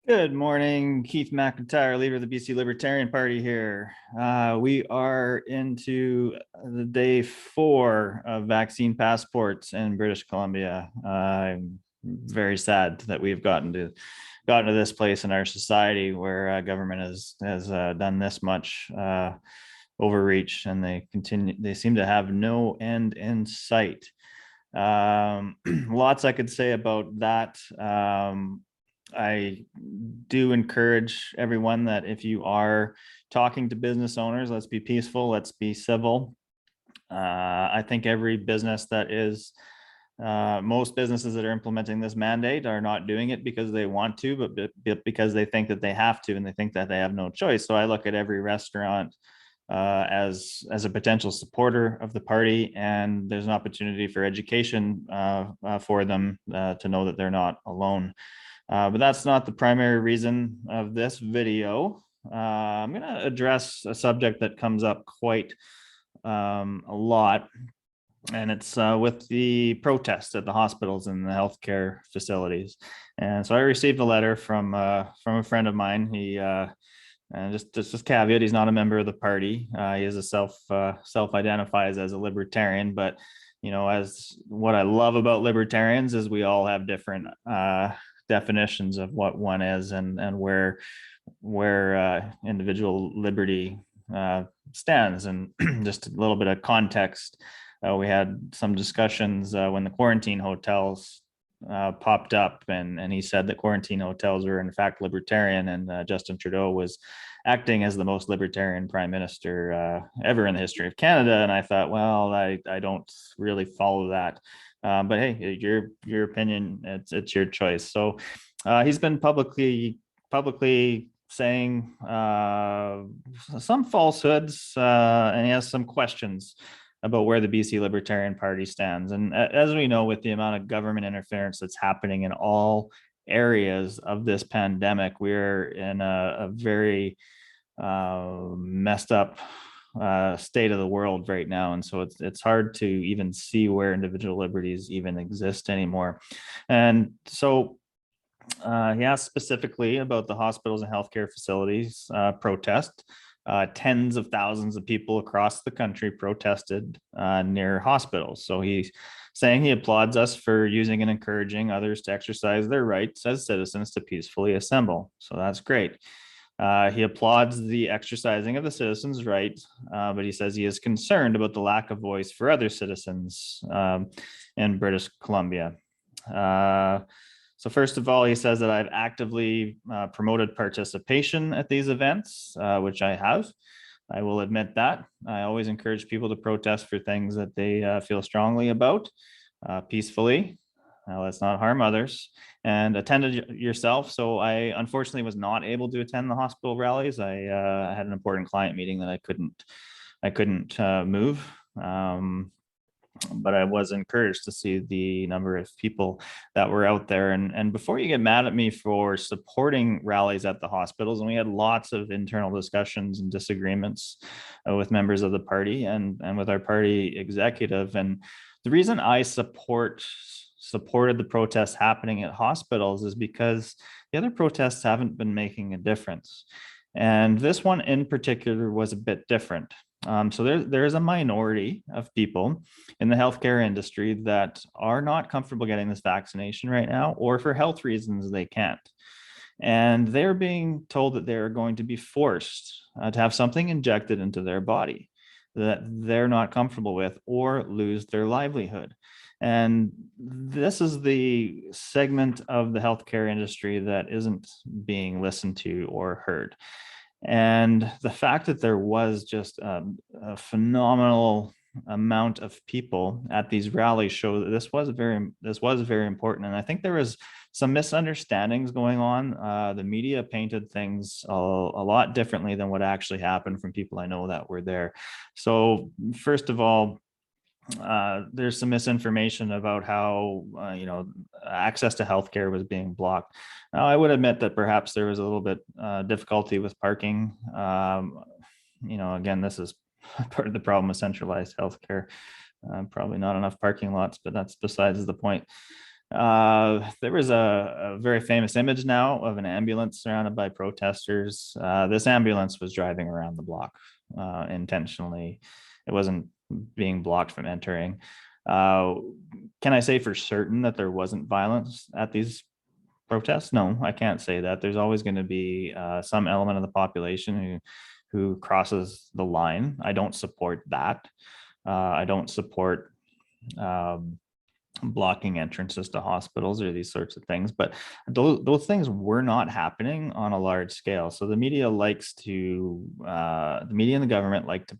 Good morning, Keith McIntyre, leader of the BC Libertarian Party here. We are into the day 4 of vaccine passports in British Columbia. I'm very sad that we've gotten to this place in our society where government has done this much overreach, and they seem to have no end in sight. Lots I could say about that. I do encourage everyone that if you are talking to business owners, let's be peaceful, let's be civil. I think every business that is most businesses that are implementing this mandate are not doing it because they want to, but because they think that they have to, and they think that they have no choice. So I look at every restaurant as a potential supporter of the party, and there's an opportunity for education for them to know that they're not alone. But that's not the primary reason of this video. I'm going to address a subject that comes up quite a lot, and it's with the protests at the hospitals and the healthcare facilities. And so I received a letter from a friend of mine. He and just caveat, he's not a member of the party. He is a self identifies as a libertarian, but as what I love about libertarians is we all have different definitions of what one is, and where individual liberty stands. And just a little bit of context, we had some discussions when the quarantine hotels popped up, and he said that quarantine hotels are in fact libertarian, and Justin Trudeau was acting as the most libertarian prime minister ever in the history of Canada. And I thought, well, I don't really follow that. But hey, your opinion, it's your choice. So he's been publicly saying some falsehoods, and he has some questions about where the BC Libertarian Party stands. And as we know, with the amount of government interference that's happening in all areas of this pandemic, we're in a very messed up state of the world right now. And so it's hard to even see where individual liberties even exist anymore. And so he asked specifically about the hospitals and healthcare facilities protest. Tens of thousands of people across the country protested near hospitals. So he's saying he applauds us for using and encouraging others to exercise their rights as citizens to peacefully assemble. So that's great. He applauds the exercising of the citizens' right, but he says he is concerned about the lack of voice for other citizens in British Columbia. So first of all, he says that I've actively promoted participation at these events, which I have. I will admit that. I always encourage people to protest for things that they feel strongly about peacefully. Let's not harm others, and attended yourself. So I unfortunately was not able to attend the hospital rallies. I had an important client meeting that I couldn't move. But I was encouraged to see the number of people that were out there. And before you get mad at me for supporting rallies at the hospitals, and we had lots of internal discussions and disagreements with members of the party and with our party executive. And the reason I supported the protests happening at hospitals is because the other protests haven't been making a difference. And this one in particular was a bit different. So there is a minority of people in the healthcare industry that are not comfortable getting this vaccination right now, or for health reasons they can't. And they're being told that they're going to be forced to have something injected into their body that they're not comfortable with, or lose their livelihood. And this is the segment of the healthcare industry that isn't being listened to or heard. And the fact that there was just a phenomenal amount of people at these rallies show that this was very important. And I think there was some misunderstandings going on. The media painted things a lot differently than what actually happened from people I know that were there. So first of all, there's some misinformation about how access to healthcare was being blocked. Now, I would admit that perhaps there was a little bit difficulty with parking. Again, this is part of the problem with centralized healthcare. Probably not enough parking lots, but that's besides the point. There was a very famous image now of an ambulance surrounded by protesters. This ambulance was driving around the block intentionally. It wasn't being blocked from entering. Uh, can I say for certain that there wasn't violence at these protests? No, I can't say that. There's always going to be some element of the population who crosses the line. I don't support that. I don't support um, blocking entrances to hospitals or these sorts of things, but those things were not happening on a large scale. So the media the media and the government like to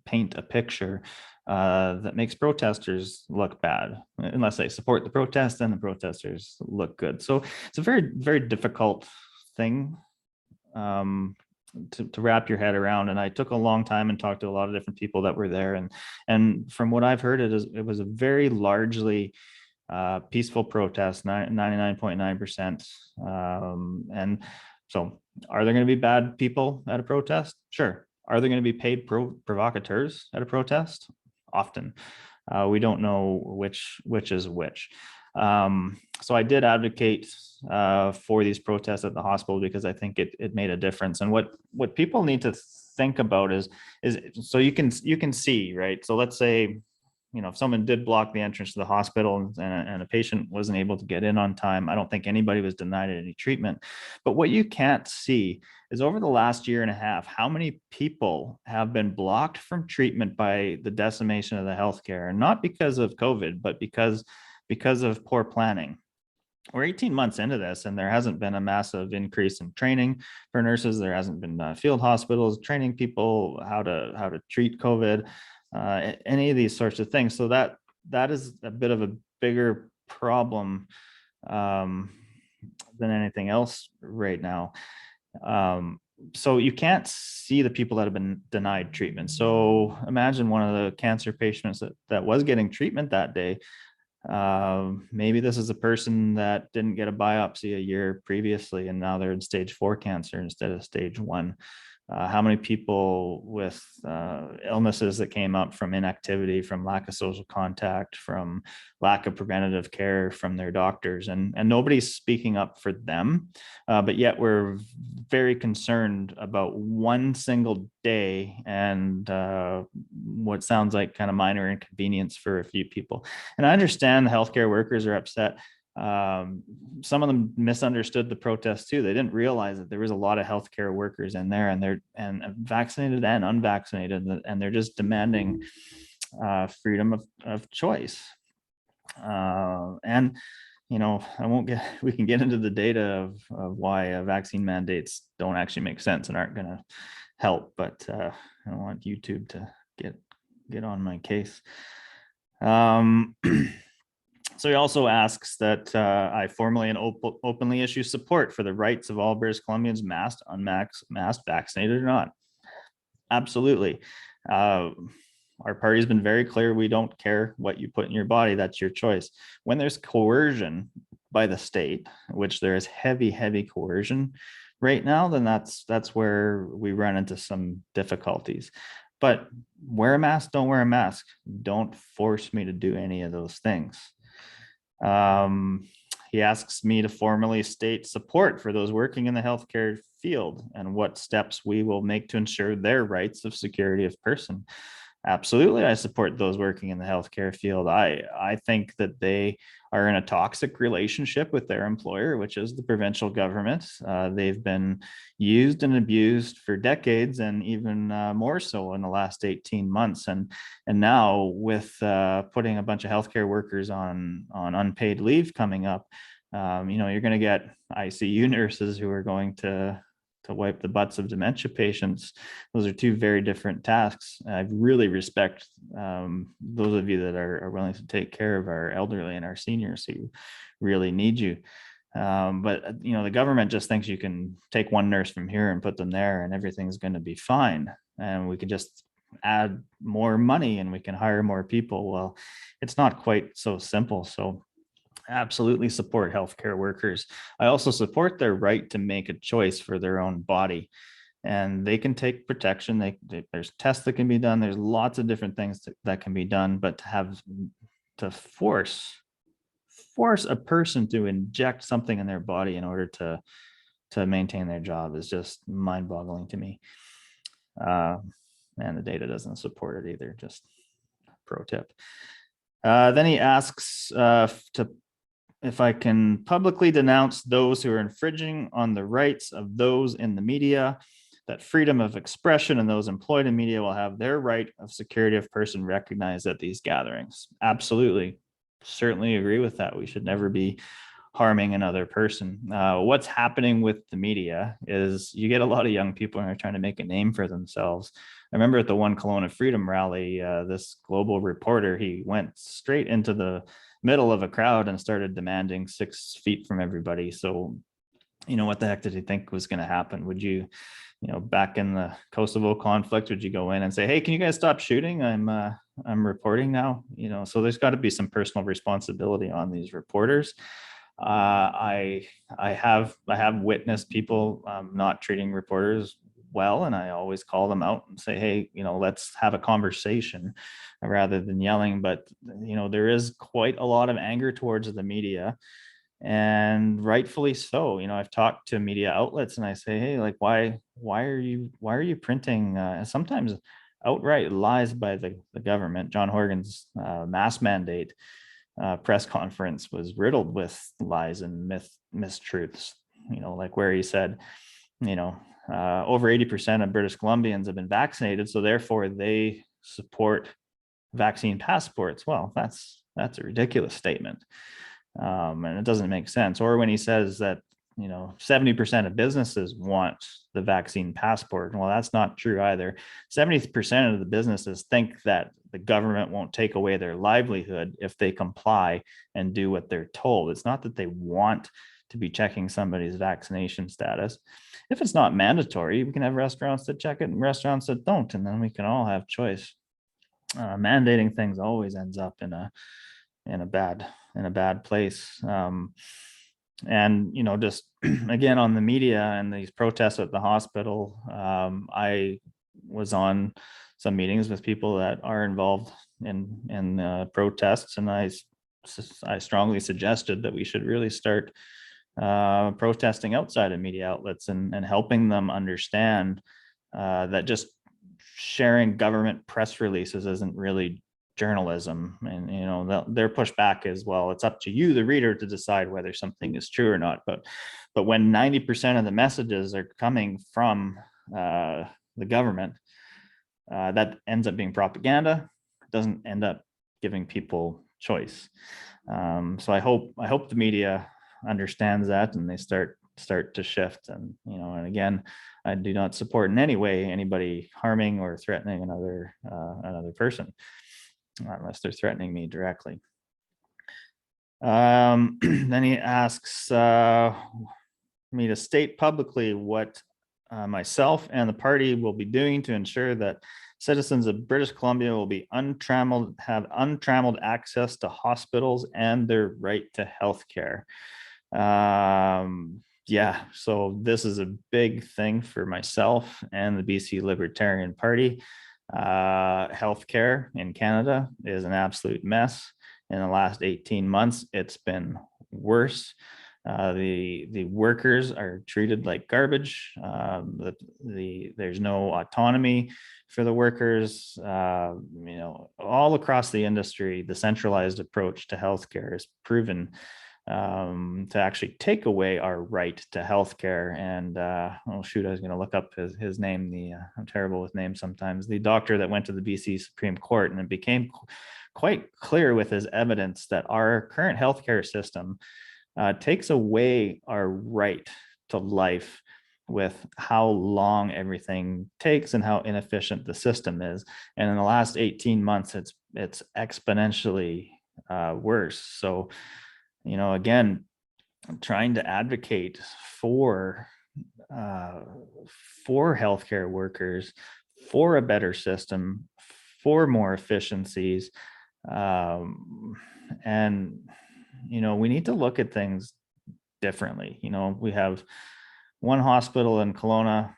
paint a picture that makes protesters look bad. Unless they support the protest, then the protesters look good. So it's a very, very difficult thing to wrap your head around. And I took a long time and talked to a lot of different people that were there. And from what I've heard, it was a very largely peaceful protest, 99.9%. And so are there going to be bad people at a protest? Sure. Are there going to be paid provocateurs at a protest? Often. We don't know which is which. So I did advocate for these protests at the hospital because I think it made a difference. And what people need to think about is so you can see, right? So let's say, if someone did block the entrance to the hospital and a patient wasn't able to get in on time, I don't think anybody was denied any treatment. But what you can't see is over the last year and a half, how many people have been blocked from treatment by the decimation of the healthcare, and not because of COVID, but because of poor planning. We're 18 months into this, and there hasn't been a massive increase in training for nurses. There hasn't been field hospitals training people how to treat COVID, any of these sorts of things. So that is a bit of a bigger problem than anything else right now. So you can't see the people that have been denied treatment. So imagine one of the cancer patients that was getting treatment that day. Maybe this is a person that didn't get a biopsy a year previously, and now they're in stage 4 cancer instead of stage 1. How many people with illnesses that came up from inactivity, from lack of social contact, from lack of preventative care from their doctors, and nobody's speaking up for them, but yet we're very concerned about one single day and what sounds like kind of minor inconvenience for a few people. And I understand the healthcare workers are upset. Some of them misunderstood the protest too. They didn't realize that there was a lot of healthcare workers in there, and they're vaccinated and unvaccinated, and they're just demanding freedom of choice. And we can get into the data of why vaccine mandates don't actually make sense and aren't going to help, but I don't want YouTube to get on my case. So he also asks that I formally and openly issue support for the rights of all British Columbians, masked, unmasked, vaccinated or not. Absolutely. Our party has been very clear. We don't care what you put in your body. That's your choice. When there's coercion by the state, which there is heavy, heavy coercion right now, then that's where we run into some difficulties. But wear a mask, don't wear a mask. Don't force me to do any of those things. He asks me to formally state support for those working in the healthcare field and what steps we will make to ensure their rights of security of person. Absolutely, I support those working in the healthcare field. I think that they are in a toxic relationship with their employer, which is the provincial government. They've been used and abused for decades, and even more so in the last 18 months. And now with putting a bunch of healthcare workers on unpaid leave coming up, you're going to get ICU nurses who are going to wipe the butts of dementia patients. Those are two very different tasks. I really respect those of you that are willing to take care of our elderly and our seniors who really need you. But the government just thinks you can take one nurse from here and put them there and everything's going to be fine. And we can just add more money and we can hire more people. Well, it's not quite so simple. So absolutely support healthcare workers. I also support their right to make a choice for their own body, and they can take protection. There's tests that can be done. There's lots of different things that can be done, but to force force a person to inject something in their body in order to maintain their job is just mind-boggling to me. And the data doesn't support it either. Just pro tip. Then he asks if I can publicly denounce those who are infringing on the rights of those in the media, that freedom of expression and those employed in media will have their right of security of person recognized at these gatherings. Absolutely. Certainly agree with that. We should never be harming another person. What's happening with the media is you get a lot of young people who are trying to make a name for themselves. I remember at the One Kelowna Freedom Rally, this global reporter, he went straight into the middle of a crowd and started demanding 6 feet from everybody. So, what the heck did he think was going to happen? Would you, back in the Kosovo conflict, would you go in and say, hey, can you guys stop shooting? I'm reporting now, so there's got to be some personal responsibility on these reporters. I have witnessed people not treating reporters well, and I always call them out and say, hey, let's have a conversation rather than yelling. But there is quite a lot of anger towards the media, and rightfully so. I've talked to media outlets and I say, hey, like, why are you printing sometimes outright lies by the government? John Horgan's mask mandate press conference was riddled with lies and mistruths, like where he said, over 80% of British Columbians have been vaccinated, so therefore they support vaccine passports. Well, that's a ridiculous statement, and it doesn't make sense. Or when he says that 70% of businesses want the vaccine passport. Well, that's not true either. 70% of the businesses think that the government won't take away their livelihood if they comply and do what they're told. It's not that they want to be checking somebody's vaccination status. If it's not mandatory, we can have restaurants that check it and restaurants that don't, and then we can all have choice. Mandating things always ends up in a bad place. And just again on the media and these protests at the hospital, I was on some meetings with people that are involved in protests, and I strongly suggested that we should really start protesting outside of media outlets and helping them understand that just sharing government press releases isn't really journalism. And their pushback is, well, it's up to you, the reader, to decide whether something is true or not. But when 90% of the messages are coming from the government, that ends up being propaganda. It doesn't end up giving people choice. So I hope the media understands that and they start to shift. And again, I do not support in any way anybody harming or threatening another person, unless they're threatening me directly. Then he asks me to state publicly what myself and the party will be doing to ensure that citizens of British Columbia will be have untrammeled access to hospitals and their right to healthcare. Yeah, so this is a big thing for myself and the BC Libertarian Party. Healthcare in Canada is an absolute mess. In the last 18 months, it's been worse. The workers are treated like garbage. There's no autonomy for the workers. All across the industry, the centralized approach to healthcare is proven to actually take away our right to healthcare. And oh shoot, I was going to look up his name. I'm terrible with names sometimes. The doctor that went to the BC Supreme Court, and it became quite clear with his evidence that our current healthcare system takes away our right to life with how long everything takes and how inefficient the system is. And in the last 18 months, it's exponentially worse. So, again, trying to advocate for healthcare workers, for a better system, for more efficiencies, and we need to look at things differently. We have one hospital in Kelowna.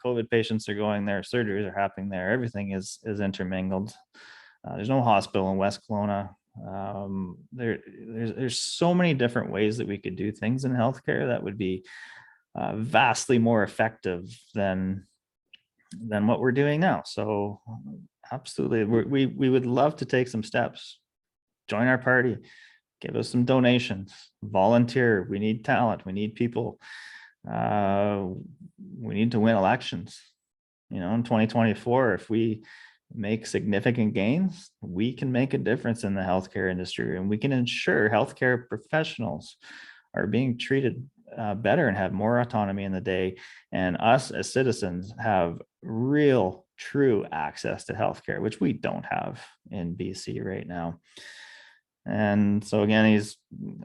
COVID patients are going there, surgeries are happening there, everything is intermingled. There's no hospital in West Kelowna. There's so many different ways that we could do things in healthcare that would be vastly more effective than what we're doing now. So absolutely, we would love to take some steps. Join our party, give us some donations, volunteer. We need talent. We need people. We need to win elections. In 2024, if we make significant gains, we can make a difference in the healthcare industry, and we can ensure healthcare professionals are being treated better and have more autonomy in the day. And us as citizens have real, true access to healthcare, which we don't have in BC right now. And so again, he's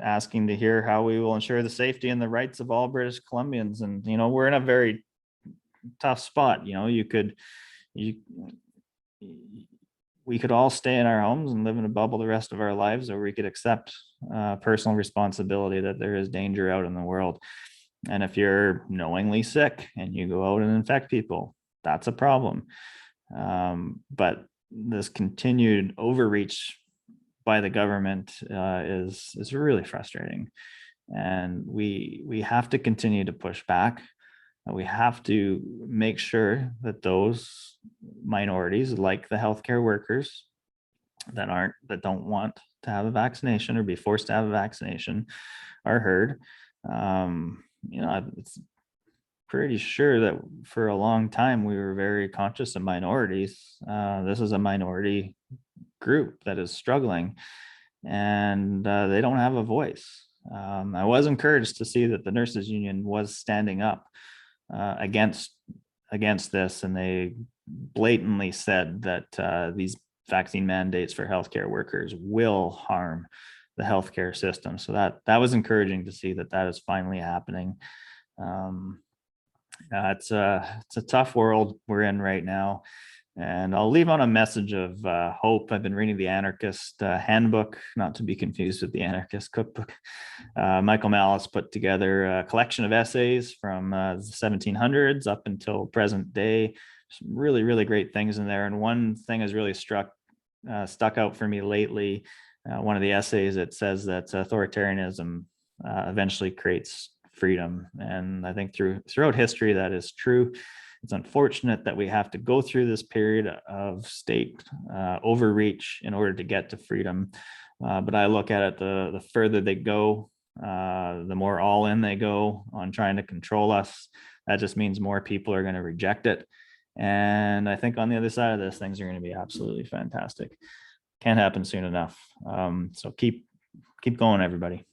asking to hear how we will ensure the safety and the rights of all British Columbians. And, we're in a very tough spot. We could all stay in our homes and live in a bubble the rest of our lives, or we could accept personal responsibility that there is danger out in the world. And if you're knowingly sick and you go out and infect people, that's a problem. But this continued overreach by the government is really frustrating. And we have to continue to push back. We have to make sure that those minorities, like the healthcare workers that don't want to have a vaccination or be forced to have a vaccination, are heard. It's pretty sure that for a long time we were very conscious of minorities. This is a minority group that is struggling, and they don't have a voice. I was encouraged to see that the nurses union was standing up against this, and they blatantly said that these vaccine mandates for healthcare workers will harm the healthcare system. So that was encouraging to see that is finally happening. It's a tough world we're in right now. And I'll leave on a message of hope. I've been reading the Anarchist Handbook, not to be confused with the Anarchist Cookbook. Michael Malice put together a collection of essays from the 1700s up until present day. Some really, really great things in there. And one thing has really stuck out for me lately. One of the essays, it says that authoritarianism eventually creates freedom. And I think throughout history, that is true. It's unfortunate that we have to go through this period of state overreach in order to get to freedom. But I look at it, the further they go, the more all in they go on trying to control us. That just means more people are going to reject it. And I think on the other side of this, things are going to be absolutely fantastic. Can't happen soon enough. So keep going, everybody.